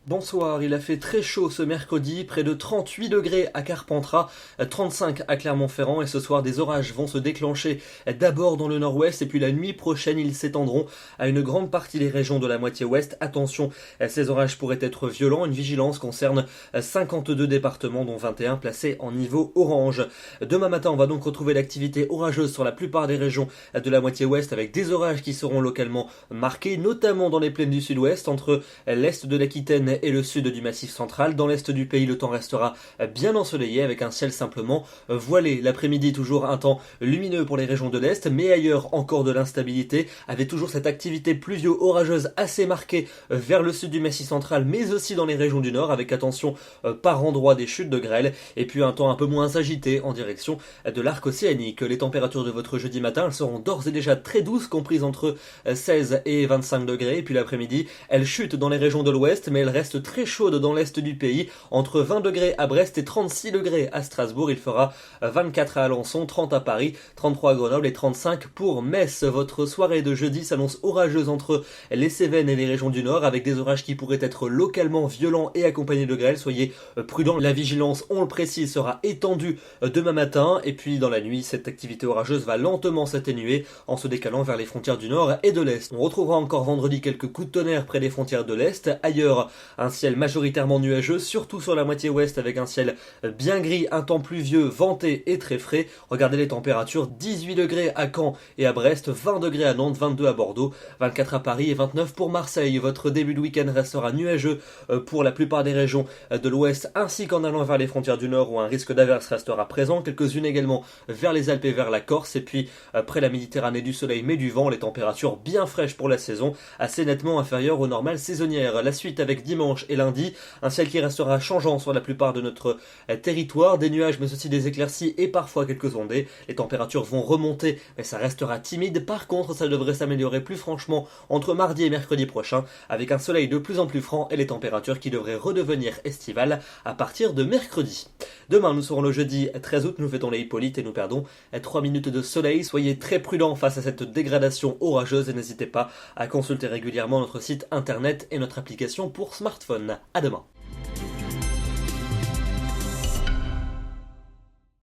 Bonsoir, il a fait très chaud ce mercredi, près de 38 degrés à Carpentras, 35 à Clermont-Ferrand et ce soir des orages vont se déclencher d'abord dans le nord-ouest et puis la nuit prochaine ils s'étendront à une grande partie des régions de la moitié ouest. Attention, ces orages pourraient être violents, une vigilance concerne 52 départements dont 21 placés en niveau orange. Demain matin on va donc retrouver l'activité orageuse sur la plupart des régions de la moitié ouest avec des orages qui seront localement marqués, notamment dans les plaines du sud-ouest entre l'est de l'Aquitaine et le sud du Massif central. Dans l'est du pays, le temps restera bien ensoleillé avec un ciel simplement voilé. L'après-midi, toujours un temps lumineux pour les régions de l'est, mais ailleurs encore de l'instabilité, avec toujours cette activité pluvio-orageuse assez marquée vers le sud du Massif central, mais aussi dans les régions du nord, avec attention par endroits des chutes de grêle, et puis un temps un peu moins agité en direction de l'arc océanique. Les températures de votre jeudi matin, elles seront d'ores et déjà très douces, comprises entre 16 et 25 degrés, et puis l'après-midi, elles chutent dans les régions de l'ouest, mais elles restent très chaude dans l'est du pays, entre 20 degrés à Brest et 36 degrés à Strasbourg. Il fera 24 à Alençon, 30 à Paris, 33 à Grenoble et 35 pour Metz. Votre soirée de jeudi s'annonce orageuse entre les Cévennes et les régions du nord, avec des orages qui pourraient être localement violents et accompagnés de grêle. Soyez prudents, la vigilance, on le précise, sera étendue demain matin, et puis dans la nuit, cette activité orageuse va lentement s'atténuer en se décalant vers les frontières du nord et de l'est. On retrouvera encore vendredi quelques coups de tonnerre près des frontières de l'est. Ailleurs, un ciel majoritairement nuageux, surtout sur la moitié ouest avec un ciel bien gris, un temps pluvieux, venté et très frais. Regardez les températures, 18 degrés à Caen et à Brest, 20 degrés à Nantes, 22 à Bordeaux, 24 à Paris et 29 pour Marseille. Votre début de week-end restera nuageux pour la plupart des régions de l'ouest ainsi qu'en allant vers les frontières du nord où un risque d'averse restera présent, quelques-unes également vers les Alpes et vers la Corse, et puis près la Méditerranée du soleil mais du vent, les températures bien fraîches pour la saison, assez nettement inférieures aux normales saisonnières. La suite avec dimanche et lundi, un ciel qui restera changeant sur la plupart de notre territoire, des nuages mais aussi des éclaircies et parfois quelques ondées. Les températures vont remonter mais ça restera timide. Par contre, ça devrait s'améliorer plus franchement entre mardi et mercredi prochain avec un soleil de plus en plus franc et les températures qui devraient redevenir estivales à partir de mercredi. Demain, nous serons le jeudi 13 août, nous fêtons les Hippolytes et nous perdons 3 minutes de soleil. Soyez très prudents face à cette dégradation orageuse et n'hésitez pas à consulter régulièrement notre site internet et notre application pour smartphone. À demain.